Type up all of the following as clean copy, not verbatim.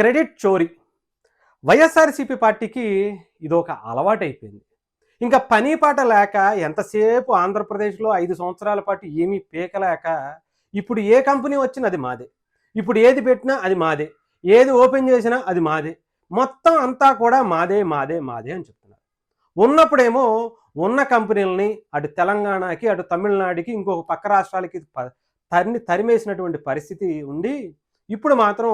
Credit చోరీ వైఎస్ఆర్సీపీ పార్టీకి ఇదొక అలవాటైపోయింది. ఇంకా పని పాట లేక ఎంతసేపు ఆంధ్రప్రదేశ్లో 5 సంవత్సరాల పాటు ఏమీ పీకలేక ఇప్పుడు ఏ కంపెనీ వచ్చినా అది మాదే, ఇప్పుడు ఏది పెట్టినా అది మాదే, ఏది ఓపెన్ చేసినా అది మాదే, మొత్తం అంతా కూడా మాదే మాదే మాదే అని చెప్తున్నారు. ఉన్నప్పుడేమో ఉన్న కంపెనీలని అటు తెలంగాణకి, అటు తమిళనాడుకి, ఇంకొక పక్క రాష్ట్రాలకి తరిమేసినటువంటి పరిస్థితి ఉండి, ఇప్పుడు మాత్రం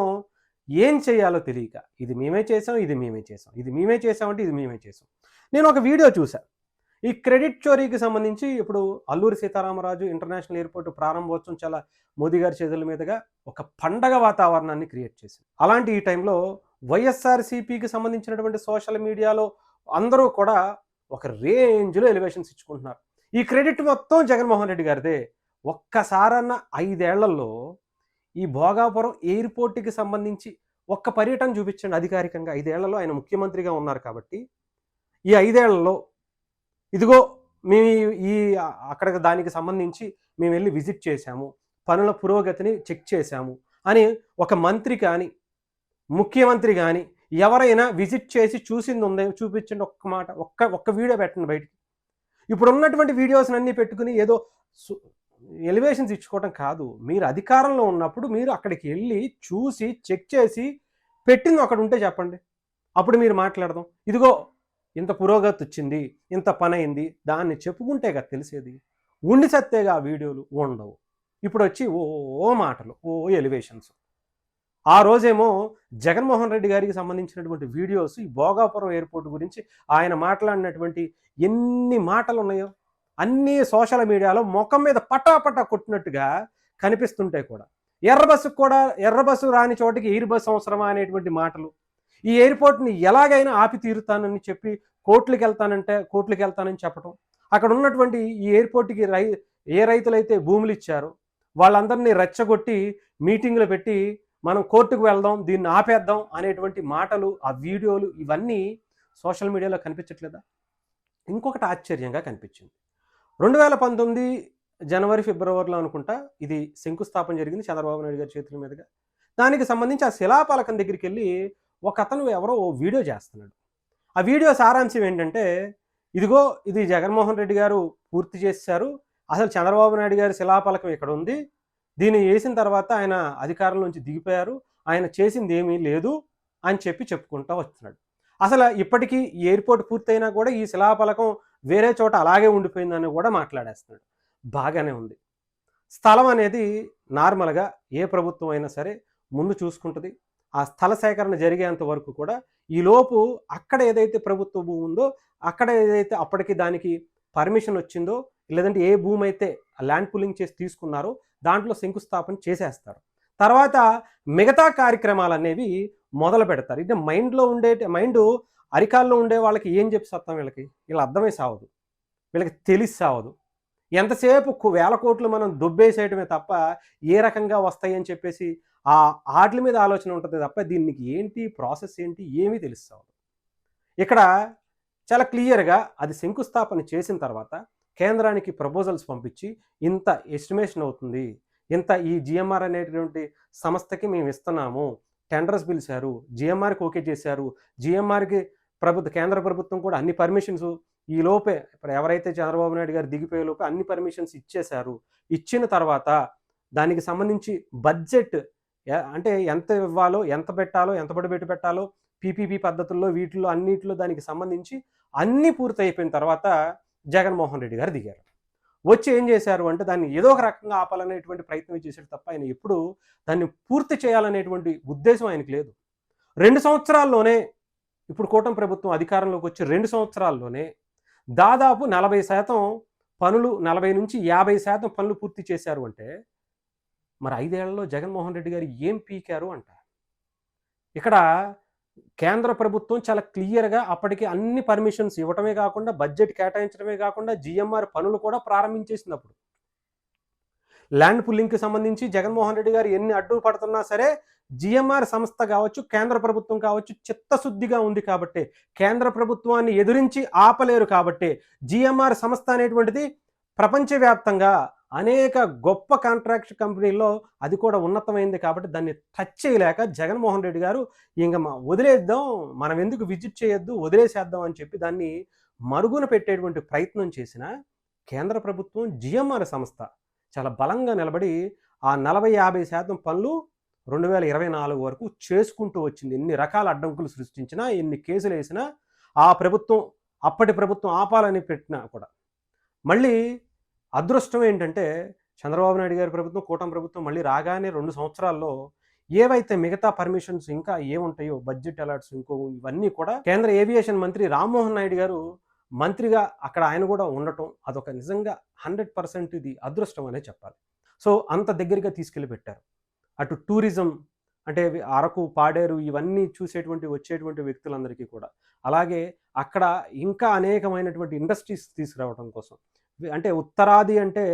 ఏం చేయాలో తెలియక ఇది మేమే చేసాం, ఇది మేమే చేసాం, ఇది మేమే చేసామంటే ఇది మేమే చేసాం. నేను ఒక వీడియో చూసా. ఈ క్రెడిట్ చోరీకి సంబంధించి ఇప్పుడు అల్లూరి సీతారామరాజు ఇంటర్నేషనల్ ఎయిర్పోర్ట్ ప్రారంభోత్సవం చాలా మోదీ గారి చేతుల మీదుగా ఒక పండగ వాతావరణాన్ని క్రియేట్ చేసింది. అలాంటి ఈ టైంలో వైఎస్ఆర్సీపీకి సంబంధించినటువంటి సోషల్ మీడియాలో అందరూ కూడా ఒక రేంజ్లో ఎలివేషన్స్ ఇచ్చుకుంటున్నారు. ఈ క్రెడిట్ మొత్తం జగన్మోహన్ రెడ్డి గారిదే. ఒక్కసారన్న 5 ఏళ్లలో ఈ భోగాపురం ఎయిర్పోర్ట్కి సంబంధించి ఒక్క పర్యటన చూపించండి అధికారికంగా. 5 ఏళ్లలో ఆయన ముఖ్యమంత్రిగా ఉన్నారు కాబట్టి ఈ 5 ఏళ్లలో ఇదిగో మేము ఈ అక్కడికి దానికి సంబంధించి మేము వెళ్ళి విజిట్ చేశాము, పనుల పురోగతిని చెక్ చేశాము అని ఒక మంత్రి కానీ ముఖ్యమంత్రి కానీ ఎవరైనా విజిట్ చేసి చూసింది ఉందే చూపించండి. ఒక్క మాట, ఒక్క వీడియో పెట్టండి బయటికి. ఇప్పుడు ఉన్నటువంటి వీడియోస్ అన్నీ పెట్టుకుని ఏదో ఎలివేషన్స్ ఇచ్చుకోవటం కాదు. మీరు అధికారంలో ఉన్నప్పుడు మీరు అక్కడికి వెళ్ళి చూసి చెక్ చేసి పెట్టింది ఒకటి ఉంటే చెప్పండి, అప్పుడు మీరు మాట్లాడదాం. ఇదిగో ఇంత పురోగతి వచ్చింది, ఇంత పని అయింది, దాన్ని చెప్పుకుంటే కదా తెలిసేది. ఉండి సత్తేగా ఆ వీడియోలు ఉండవు. ఇప్పుడు వచ్చి ఓ మాటలు, ఓ ఎలివేషన్స్. ఆ రోజేమో జగన్మోహన్ రెడ్డి గారికి సంబంధించినటువంటి వీడియోస్ ఈ భోగాపురం ఎయిర్పోర్ట్ గురించి ఆయన మాట్లాడినటువంటి ఎన్ని మాటలు ఉన్నాయో అన్నీ సోషల్ మీడియాలో ముఖం మీద పటాపటా కొట్టినట్టుగా కనిపిస్తుంటాయి కూడా. ఎర్ర బస్సు రాని చోటికి ఎయిర్ బస్సు అవసరమా అనేటువంటి మాటలు, ఈ ఎయిర్పోర్ట్ని ఎలాగైనా ఆపి తీరుతానని చెప్పి కోర్టులకు వెళ్తానని చెప్పడం, అక్కడ ఉన్నటువంటి ఈ ఎయిర్పోర్ట్కి ఏ రైతులైతే భూములు ఇచ్చారో వాళ్ళందరినీ రెచ్చగొట్టి మీటింగులు పెట్టి మనం కోర్టుకు వెళ్దాం, దీన్ని ఆపేద్దాం అనేటువంటి మాటలు, ఆ వీడియోలు ఇవన్నీ సోషల్ మీడియాలో కనిపించట్లేదా? ఇంకొకటి ఆశ్చర్యంగా కనిపించింది. 2019 జనవరి ఫిబ్రవరిలో అనుకుంటా ఇది శంకుస్థాపన జరిగింది చంద్రబాబు నాయుడు గారి చేతుల మీదుగా. దానికి సంబంధించి ఆ శిలాపలకం దగ్గరికి వెళ్ళి ఒక అతను ఎవరో వీడియో చేస్తున్నాడు. ఆ వీడియో సారాంశం ఏంటంటే, ఇదిగో ఇది జగన్మోహన్ రెడ్డి గారు పూర్తి చేశారు, అసలు చంద్రబాబు నాయుడు గారి శిలాపలకం ఇక్కడ ఉంది, దీన్ని వేసిన తర్వాత ఆయన అధికారం నుంచి దిగిపోయారు, ఆయన చేసింది ఏమీ లేదు అని చెప్పుకుంటూ వస్తున్నాడు. అసలు ఇప్పటికీ ఈ ఎయిర్పోర్ట్ పూర్తయినా కూడా ఈ శిలాపలకం వేరే చోట అలాగే ఉండిపోయిందని కూడా మాట్లాడేస్తున్నాడు. బాగానే ఉంది. స్థలం అనేది నార్మల్గా ఏ ప్రభుత్వం అయినా సరే ముందు చూసుకుంటుంది. ఆ స్థల సేకరణ జరిగేంత వరకు కూడా ఈలోపు అక్కడ ఏదైతే ప్రభుత్వ భూమి ఉందో, అక్కడ ఏదైతే అప్పటికి దానికి పర్మిషన్ వచ్చిందో, లేదంటే ఏ భూమి అయితే ల్యాండ్ పూలింగ్ చేసి తీసుకున్నారో దాంట్లో శంకుస్థాపన చేసేస్తారు. తర్వాత మిగతా కార్యక్రమాలు అనేవి మొదలు పెడతారు. ఇది మైండ్ అరికాల్లో ఉండే వాళ్ళకి ఏం చెప్పి సత్తాం, వీళ్ళ అర్థమై సావదు, వీళ్ళకి తెలిసి సావదు. ఎంతసేపు వేల కోట్లు మనం దొబ్బేసేయటమే తప్ప ఏ రకంగా వస్తాయి అని చెప్పేసి వాటి మీద ఆలోచన ఉంటుంది తప్ప దీనికి ఏంటి ప్రాసెస్ ఏంటి ఏమీ తెలుస్తావదు. ఇక్కడ చాలా క్లియర్గా అది శంకుస్థాపన చేసిన తర్వాత కేంద్రానికి ప్రపోజల్స్ పంపించి ఇంత ఎస్టిమేషన్ అవుతుంది, ఇంత ఈ జిఎంఆర్ అనేటువంటి సంస్థకి మేము ఇస్తున్నాము, టెండర్స్ పిలిచారు, జిఎంఆర్కి ఓకే చేశారు, జిఎంఆర్కి కేంద్ర ప్రభుత్వం కూడా అన్ని పర్మిషన్స్ ఈ లోపే ఇప్పుడు ఎవరైతే చంద్రబాబు నాయుడు గారు దిగిపోయే లోపే అన్ని పర్మిషన్స్ ఇచ్చేశారు. ఇచ్చిన తర్వాత దానికి సంబంధించి బడ్జెట్ అంటే ఎంత ఇవ్వాలో, ఎంత పెట్టాలో, ఎంత పెట్టి పెట్టాలో, పీపీపీ పద్ధతుల్లో వీటిల్లో అన్నిటిలో దానికి సంబంధించి అన్నీ పూర్తి అయిపోయిన తర్వాత జగన్మోహన్ రెడ్డి గారు దిగారు. వచ్చి ఏం చేశారు అంటే దాన్ని ఏదో ఒక రకంగా ఆపాలనేటువంటి ప్రయత్నం చేశాడు తప్ప ఆయన ఎప్పుడు దాన్ని పూర్తి చేయాలనేటువంటి ఉద్దేశం ఆయనకు లేదు. 2 సంవత్సరాల్లోనే ఇప్పుడు కూటమి ప్రభుత్వం అధికారంలోకి వచ్చి 2 సంవత్సరాల్లోనే దాదాపు 40% పనులు, 40 నుంచి 50% పనులు పూర్తి చేశారు అంటే మరి 5 ఏళ్లలో జగన్మోహన్ రెడ్డి గారు ఏం పీకారు అంట. ఇక్కడ కేంద్ర ప్రభుత్వం చాలా క్లియర్గా అప్పటికి అన్ని పర్మిషన్స్ ఇవ్వటమే కాకుండా, బడ్జెట్ కేటాయించడమే కాకుండా, జిఎంఆర్ పనులు కూడా ప్రారంభించేసినప్పుడు ల్యాండ్ పుల్లింగ్కి సంబంధించి జగన్మోహన్ రెడ్డి గారు ఎన్ని అడ్డు పడుతున్నా సరే జిఎంఆర్ సంస్థ కావచ్చు, కేంద్ర ప్రభుత్వం కావచ్చు చిత్తశుద్ధిగా ఉంది కాబట్టి, కేంద్ర ప్రభుత్వాన్ని ఎదురించి ఆపలేరు కాబట్టి జిఎంఆర్ సంస్థ అనేటువంటిది ప్రపంచవ్యాప్తంగా అనేక గొప్ప కాంట్రాక్ట్ కంపెనీల్లో అది కూడా ఉన్నతమైంది కాబట్టి దాన్ని టచ్ చేయలేక జగన్మోహన్ రెడ్డి గారు ఇంక వదిలేద్దాం, మనం ఎందుకు విజిట్ చేయొద్దు, వదిలేసేద్దాం అని చెప్పి దాన్ని మరుగున పెట్టేటువంటి ప్రయత్నం చేసిన కేంద్ర ప్రభుత్వం జిఎంఆర్ సంస్థ చాలా బలంగా నిలబడి ఆ 40-50% పనులు 2024 వరకు చేసుకుంటూ వచ్చింది. ఎన్ని రకాల అడ్డంకులు సృష్టించినా, ఎన్ని కేసులు వేసినా, ఆ ప్రభుత్వం అప్పటి ప్రభుత్వం ఆపాలని పెట్టినా కూడా మళ్ళీ అదృష్టం ఏంటంటే చంద్రబాబు నాయుడు గారి ప్రభుత్వం, కూటమి ప్రభుత్వం మళ్ళీ రాగానే 2 సంవత్సరాల్లో ఏవైతే మిగతా పర్మిషన్స్ ఇంకా ఏముంటాయో బడ్జెట్ అలాట్స్ ఇవన్నీ కూడా కేంద్ర ఏవియేషన్ మంత్రి రామ్మోహన్ నాయుడు గారు మంత్రిగా అక్కడ ఆయన కూడా ఉండటం అదొక నిజంగా 100% ఇది అదృష్టం అనే చెప్పాలి. సో అంత దగ్గరగా తీసుకెళ్ళి పెట్టారు. అటు టూరిజం అంటే అరకు, పాడేరు ఇవన్నీ వచ్చేటువంటి వ్యక్తులందరికీ కూడా. అలాగే అక్కడ ఇంకా అనేకమైనటువంటి ఇండస్ట్రీస్ తీసుకురావడం కోసం. అంటే ఉత్తరాది అంటే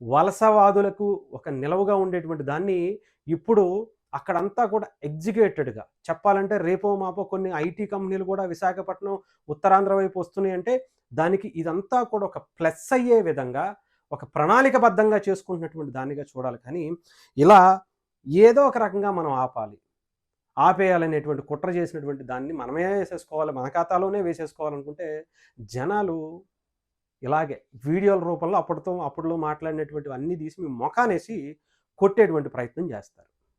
వలసవాదులకు ఒక నిలవుగా ఉండేటువంటి దాన్ని ఇప్పుడు అక్కడంతా కూడా ఎగ్జిక్యూటెడ్గా చెప్పాలంటే రేపో మాపో కొన్ని ఐటీ కంపెనీలు కూడా విశాఖపట్నం, ఉత్తరాంధ్ర వైపు వస్తున్నాయి అంటే దానికి ఇదంతా కూడా ఒక ప్లస్ అయ్యే విధంగా ఒక ప్రణాళికబద్ధంగా చేసుకుంటున్నటువంటి దానిగా చూడాలి. కానీ ఇలా ఏదో ఒక రకంగా మనం ఆపేయాలనేటువంటి కుట్ర చేసినటువంటి దాన్ని మనమే వేసేసుకోవాలి, మన ఖాతాలోనే వేసేసుకోవాలనుకుంటే జనాలు ఇలాగే వీడియోల రూపంలో అప్పట్లో మాట్లాడినటువంటివి అన్నీ తీసి మీ మొఖానేసి కొట్టేటువంటి ప్రయత్నం చేస్తారు.